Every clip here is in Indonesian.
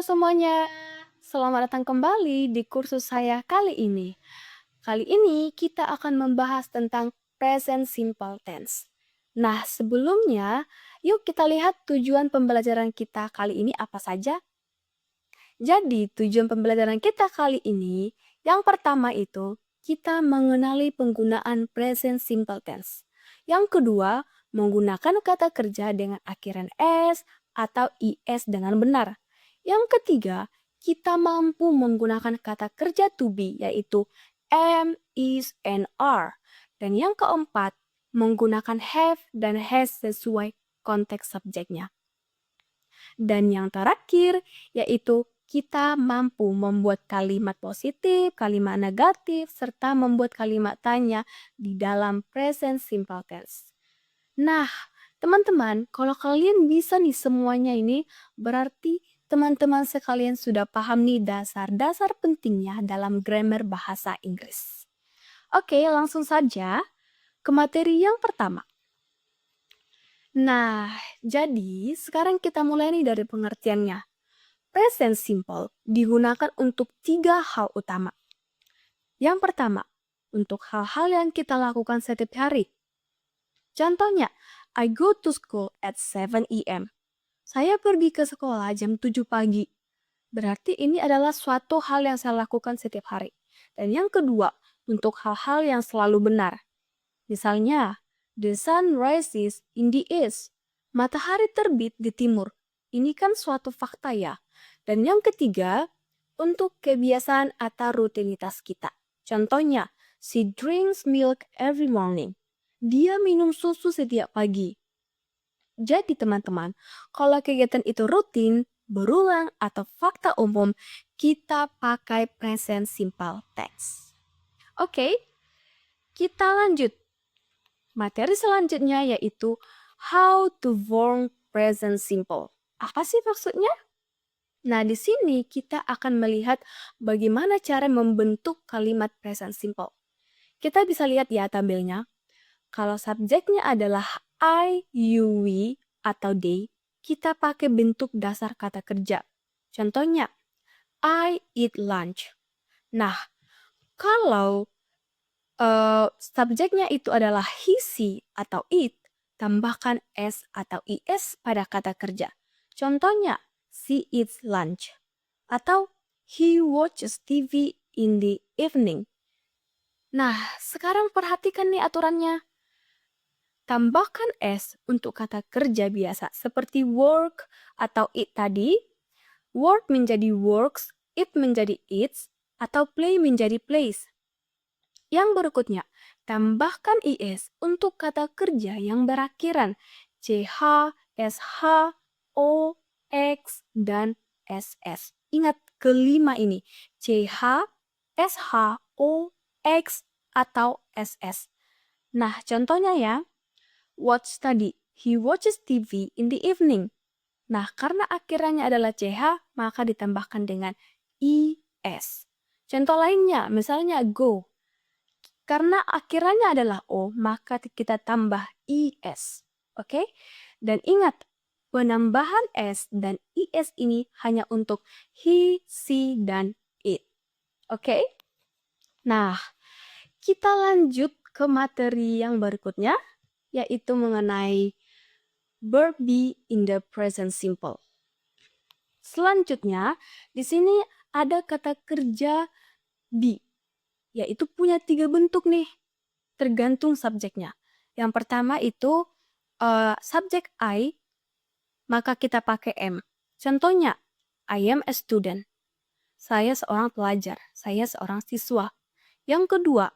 semuanya, selamat datang kembali di kursus saya kali ini. Kali ini kita akan membahas tentang present simple tense. Nah, sebelumnya, yuk kita lihat tujuan pembelajaran kita kali ini apa saja. Jadi, tujuan pembelajaran kita kali ini, yang pertama itu, kita mengenali penggunaan present simple tense. Yang kedua, menggunakan kata kerja dengan akhiran s atau is dengan benar. Yang ketiga, kita mampu menggunakan kata kerja to be, yaitu am, is, and are. Dan yang keempat, menggunakan have dan has sesuai konteks subjeknya. Dan yang terakhir, yaitu kita mampu membuat kalimat positif, kalimat negatif, serta membuat kalimat tanya di dalam present simple tense. Nah, teman-teman, kalau kalian bisa nih semuanya ini, berarti teman-teman sekalian sudah paham nih dasar-dasar pentingnya dalam grammar bahasa Inggris. Oke, langsung saja ke materi yang pertama. Nah, jadi sekarang kita mulai nih dari pengertiannya. Present simple digunakan untuk 3 hal utama. Yang pertama, untuk hal-hal yang kita lakukan setiap hari. Contohnya, I go to school at 7 a.m. Saya pergi ke sekolah jam 7 pagi. Berarti ini adalah suatu hal yang saya lakukan setiap hari. Dan yang kedua, untuk hal-hal yang selalu benar. Misalnya, the sun rises in the east. Matahari terbit di timur. Ini kan suatu fakta ya. Dan yang ketiga, untuk kebiasaan atau rutinitas kita. Contohnya, she drinks milk every morning. Dia minum susu setiap pagi. Jadi teman-teman, kalau kegiatan itu rutin, berulang, atau fakta umum, kita pakai present simple tense. Oke, kita lanjut. Materi selanjutnya yaitu how to form present simple. Apa sih maksudnya? Nah, di sini kita akan melihat bagaimana cara membentuk kalimat present simple. Kita bisa lihat ya tabelnya. Kalau subjeknya adalah I, you, we, atau they, kita pakai bentuk dasar kata kerja. Contohnya, I eat lunch. Nah, kalau subjeknya itu adalah he, she, atau it, tambahkan s atau is pada kata kerja. Contohnya, she eats lunch. Atau he watches TV in the evening. Nah, sekarang perhatikan nih aturannya. Tambahkan s untuk kata kerja biasa seperti work atau eat tadi. Work menjadi works, eat menjadi eats, atau play menjadi plays. Yang berikutnya, tambahkan is untuk kata kerja yang berakhiran ch, sh, o, x, dan ss. Ingat kelima ini, ch, sh, o, x, atau ss. Nah, contohnya ya, watch tadi, he watches TV in the evening. Nah, karena akhirannya adalah ch, maka ditambahkan dengan is. Contoh lainnya, misalnya go. Karena akhirannya adalah O, maka kita tambah IS. Oke? Dan ingat, penambahan S dan IS ini hanya untuk he, she, dan it. Oke? Nah, kita lanjut ke materi yang berikutnya, yaitu mengenai verb be in the present simple. Selanjutnya, di sini ada kata kerja be, yaitu punya 3 bentuk nih, tergantung subjeknya. Yang pertama itu subjek I, maka kita pakai am. Contohnya, I am a student. Saya seorang pelajar, saya seorang siswa. Yang kedua,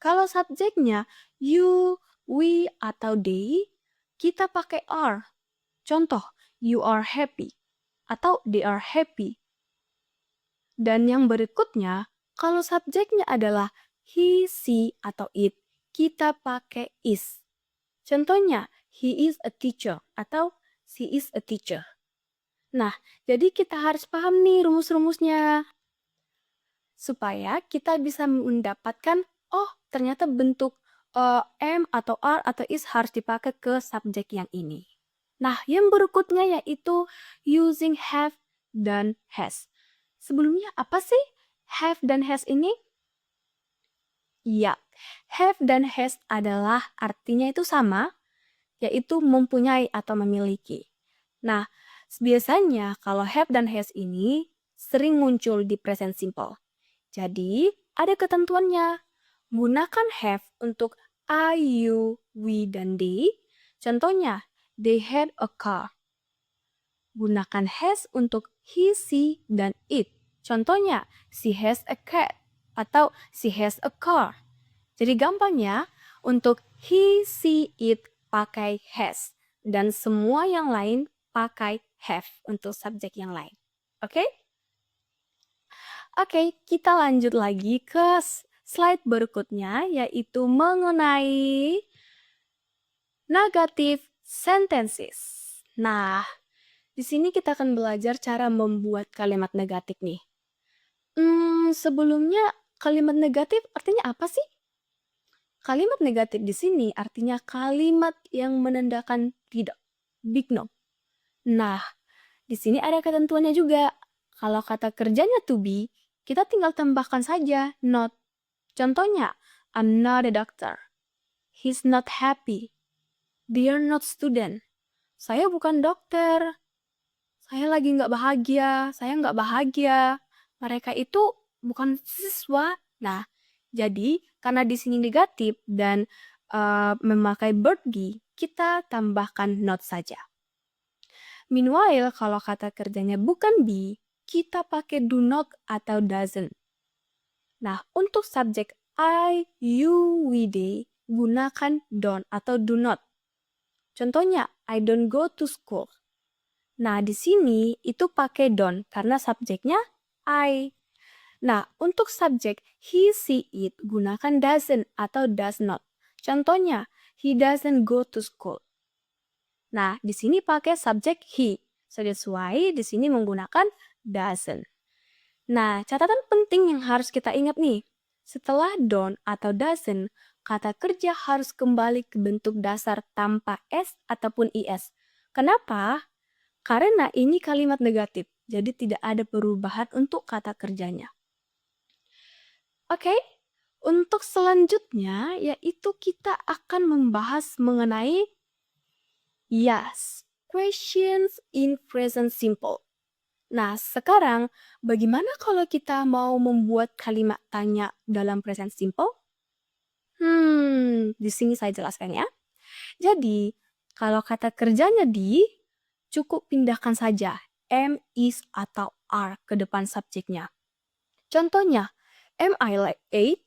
kalau subjeknya you, we, atau they, kita pakai are. Contoh, you are happy atau they are happy. Dan yang berikutnya, kalau subjeknya adalah he, she, atau it, kita pakai is. Contohnya, he is a teacher atau she is a teacher. Nah, jadi kita harus paham nih rumus-rumusnya. Supaya kita bisa mendapatkan, oh ternyata bentuk am atau are atau is harus dipakai ke subjek yang ini. Nah, yang berikutnya yaitu using have dan has. Sebelumnya apa sih have dan has ini? Ya, have dan has adalah artinya itu sama, yaitu mempunyai atau memiliki. Nah, biasanya kalau have dan has ini sering muncul di present simple. Jadi, ada ketentuannya. Gunakan have untuk I, you, we, dan they. Contohnya, they had a car. Gunakan has untuk he, she, dan it. Contohnya, she has a cat atau she has a car. Jadi gampang ya, untuk he, she, it pakai has. Dan semua yang lain pakai have untuk subjek yang lain. Oke? Oke, kita lanjut lagi ke slide berikutnya, yaitu mengenai negative sentences. Nah, di sini kita akan belajar cara membuat kalimat negatif nih. Sebelumnya kalimat negatif artinya apa sih? Kalimat negatif di sini artinya kalimat yang menandakan tidak, big no. Nah, di sini ada ketentuannya juga. Kalau kata kerjanya to be, kita tinggal tambahkan saja not. Contohnya, I'm not a doctor. He's not happy. They're not student. Saya bukan dokter. Saya lagi nggak bahagia. Saya nggak bahagia. Mereka itu bukan siswa. Nah, jadi karena di sini negatif dan memakai verb be, kita tambahkan not saja. Meanwhile, kalau kata kerjanya bukan be, kita pakai do not atau doesn't. Nah, untuk subjek I, you, we, they, gunakan don't atau do not. Contohnya, I don't go to school. Nah, di sini itu pakai don't karena subjeknya I. Nah, untuk subjek he, she, it, gunakan doesn't atau does not. Contohnya, he doesn't go to school. Nah, di sini pakai subjek he. So that's why di sini menggunakan doesn't. Nah, catatan penting yang harus kita ingat nih. Setelah don't atau doesn't, kata kerja harus kembali ke bentuk dasar tanpa s ataupun is. Kenapa? Karena ini kalimat negatif, jadi tidak ada perubahan untuk kata kerjanya. Oke, untuk selanjutnya yaitu kita akan membahas mengenai yes, questions in present simple. Nah, sekarang bagaimana kalau kita mau membuat kalimat tanya dalam present simple? Di sini saya jelaskan ya. Jadi, kalau kata kerjanya di, cukup pindahkan saja am, is, atau are ke depan subjeknya. Contohnya, am I late?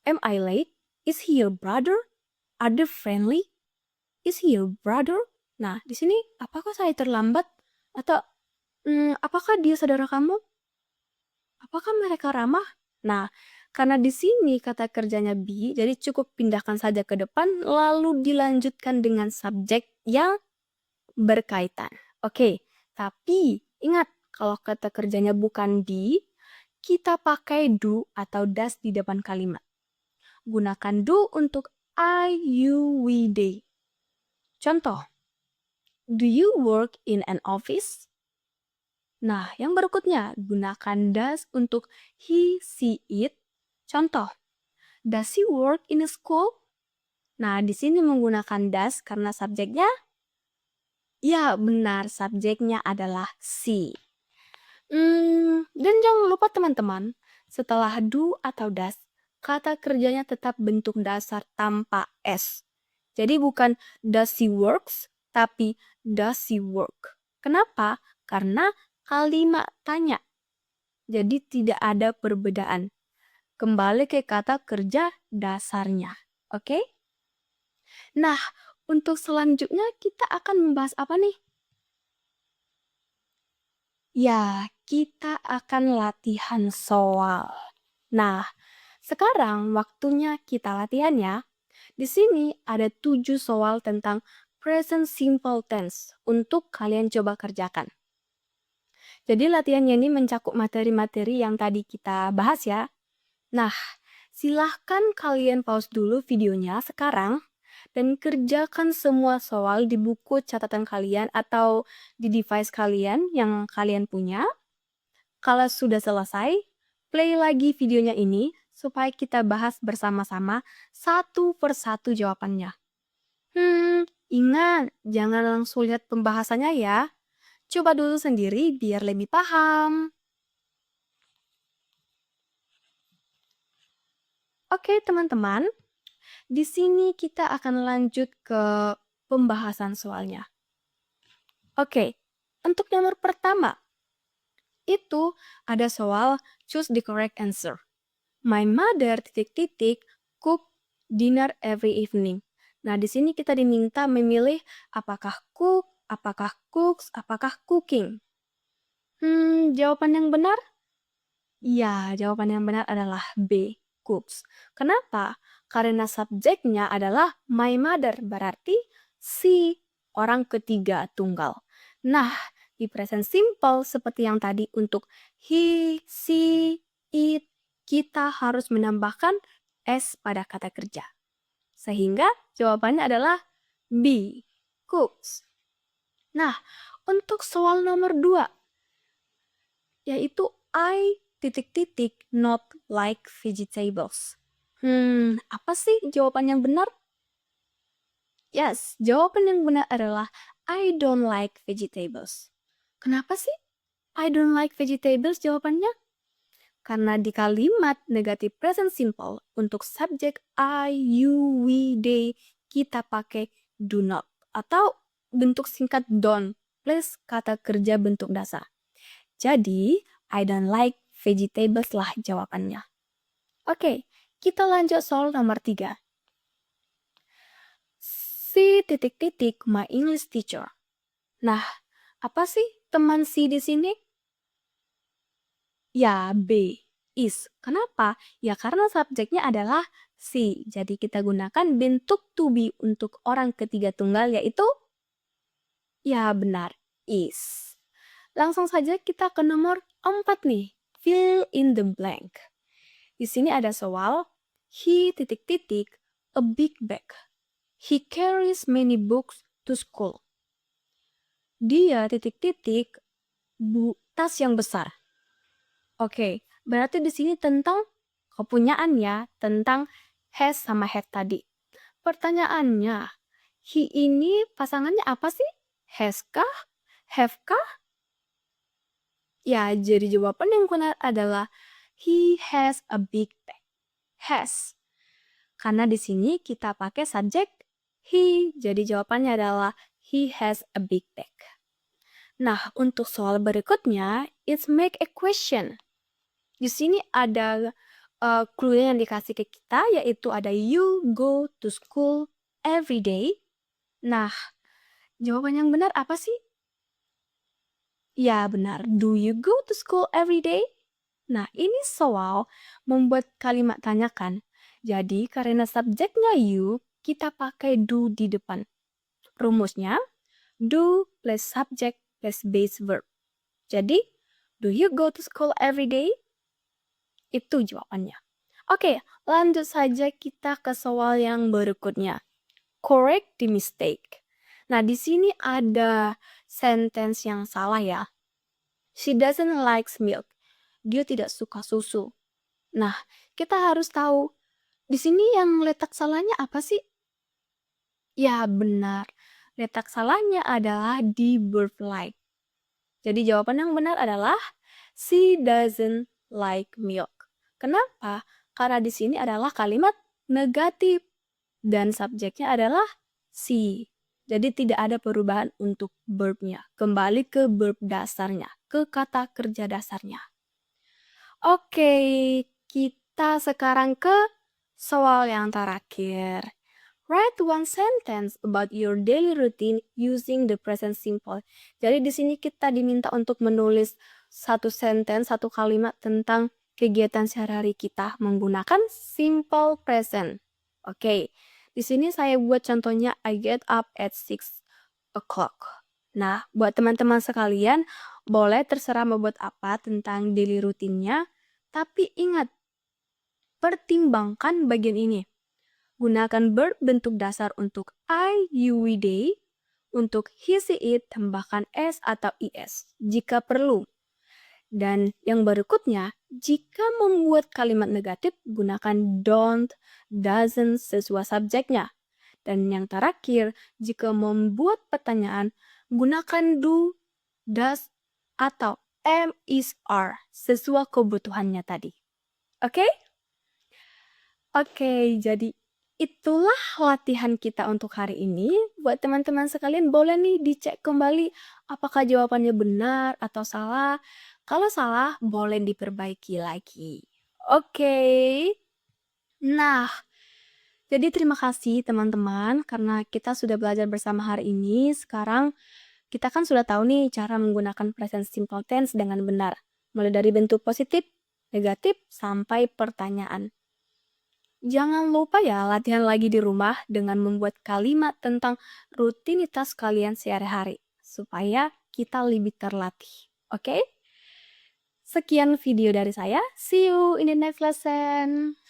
Am I late? Is he your brother? Are they friendly? Is he your brother? Nah, di sini apakah saya terlambat? Atau apakah dia saudara kamu? Apakah mereka ramah? Nah, karena di sini kata kerjanya be, jadi cukup pindahkan saja ke depan, lalu dilanjutkan dengan subjek yang berkaitan. Oke, tapi ingat kalau kata kerjanya bukan be, kita pakai do atau does di depan kalimat. Gunakan do untuk I, you, we, they. Contoh, do you work in an office? Nah, yang berikutnya, gunakan does untuk he, she, it. Contoh, does he work in a school? Nah, di sini menggunakan does karena subjeknya, ya benar, subjeknya adalah she. Dan jangan lupa teman-teman, setelah do atau does, kata kerjanya tetap bentuk dasar tanpa s. Jadi bukan does she works, tapi does she work. Kenapa? Karena kalimat tanya. Jadi tidak ada perbedaan. Kembali ke kata kerja dasarnya. Oke? Nah, untuk selanjutnya kita akan membahas apa nih? Ya, kita akan latihan soal. Nah, sekarang waktunya kita latihan ya. Di sini ada 7 soal tentang present simple tense untuk kalian coba kerjakan. Jadi latihannya ini mencakup materi-materi yang tadi kita bahas ya. Nah, silahkan kalian pause dulu videonya sekarang dan kerjakan semua soal di buku catatan kalian atau di device kalian yang kalian punya. Kalau sudah selesai, play lagi videonya ini supaya kita bahas bersama-sama satu persatu jawabannya. Ingat, jangan langsung lihat pembahasannya ya. Coba dulu sendiri biar lebih paham. Oke, teman-teman. Di sini kita akan lanjut ke pembahasan soalnya. Oke, untuk nomor pertama, itu ada soal choose the correct answer. My mother cook dinner every evening. Nah, di sini kita diminta memilih apakah cook, apakah cooks, apakah cooking. Jawaban yang benar? Ya, jawaban yang benar adalah B, cooks. Kenapa? Karena subjeknya adalah my mother, berarti si orang ketiga tunggal. Nah, di present simple seperti yang tadi untuk he, she, it, kita harus menambahkan S pada kata kerja. Sehingga jawabannya adalah B, cooks. Nah, untuk soal nomor 2, yaitu I not like vegetables. Apa sih jawaban yang benar? Yes, jawaban yang benar adalah I don't like vegetables. Kenapa sih I don't like vegetables jawabannya? Karena di kalimat negatif present simple untuk subjek I, you, we, they kita pakai do not atau bentuk singkat don't plus kata kerja bentuk dasar. Jadi, I don't like vegetables lah jawabannya. Oke, kita lanjut soal nomor 3. Si my English teacher. Nah, apa sih teman si di sini? Ya, B, is. Kenapa? Ya karena subjeknya adalah si. Jadi kita gunakan bentuk to be untuk orang ketiga tunggal yaitu ya benar, is. Langsung saja kita ke nomor 4 nih. Fill in the blank. Di sini ada soal, he a big bag. He carries many books to school. Dia tas yang besar. Oke, berarti di sini tentang kepunyaan ya, tentang has sama have tadi. Pertanyaannya, he ini pasangannya apa sih? Has kah? Have kah? Ya, jadi jawaban yang benar adalah he has a big bag. Has. Karena di sini kita pakai subjek he, jadi jawabannya adalah he has a big bag. Nah, untuk soal berikutnya, it's make a question. Di sini ada clue yang dikasih ke kita, yaitu ada you go to school every day. Nah, jawaban yang benar apa sih? Ya benar, do you go to school every day? Nah, ini soal membuat kalimat tanyakan. Jadi, karena subjeknya you, kita pakai do di depan. Rumusnya, do plus subject plus base verb. Jadi, do you go to school every day? Itu jawabannya. Oke, lanjut saja kita ke soal yang berikutnya. Correct the mistake. Nah, di sini ada sentence yang salah ya. She doesn't like milk. Dia tidak suka susu. Nah, kita harus tahu di sini yang letak salahnya apa sih? Ya, benar. Letak salahnya adalah di verb like. Jadi jawaban yang benar adalah she doesn't like milk. Kenapa? Karena di sini adalah kalimat negatif dan subjeknya adalah she. Jadi tidak ada perubahan untuk verbnya. Kembali ke verb dasarnya, ke kata kerja dasarnya. Oke, kita sekarang ke soal yang terakhir. Write one sentence about your daily routine using the present simple. Jadi di sini kita diminta untuk menulis satu sentence, satu kalimat tentang kegiatan sehari-hari kita menggunakan simple present. Oke, di sini saya buat contohnya I get up at 6 o'clock. Nah, buat teman-teman sekalian, boleh terserah membuat apa tentang daily rutinnya, tapi ingat, pertimbangkan bagian ini. Gunakan verb bentuk dasar untuk I, you, we, they. Untuk he, she, it, tambahkan s atau is jika perlu. Dan yang berikutnya, jika membuat kalimat negatif, gunakan don't, doesn't sesuai subjeknya. Dan yang terakhir, jika membuat pertanyaan, gunakan do, does, atau am, is, are sesuai kebutuhannya tadi. Oke? Oke, jadi itulah latihan kita untuk hari ini. Buat teman-teman sekalian, boleh nih dicek kembali apakah jawabannya benar atau salah. Kalau salah, boleh diperbaiki lagi. Oke. Nah, jadi terima kasih teman-teman karena kita sudah belajar bersama hari ini. Sekarang kita kan sudah tahu nih cara menggunakan present simple tense dengan benar. Mulai dari bentuk positif, negatif, sampai pertanyaan. Jangan lupa ya latihan lagi di rumah dengan membuat kalimat tentang rutinitas kalian sehari-hari supaya kita lebih terlatih. Oke? Sekian video dari saya. See you in the next lesson.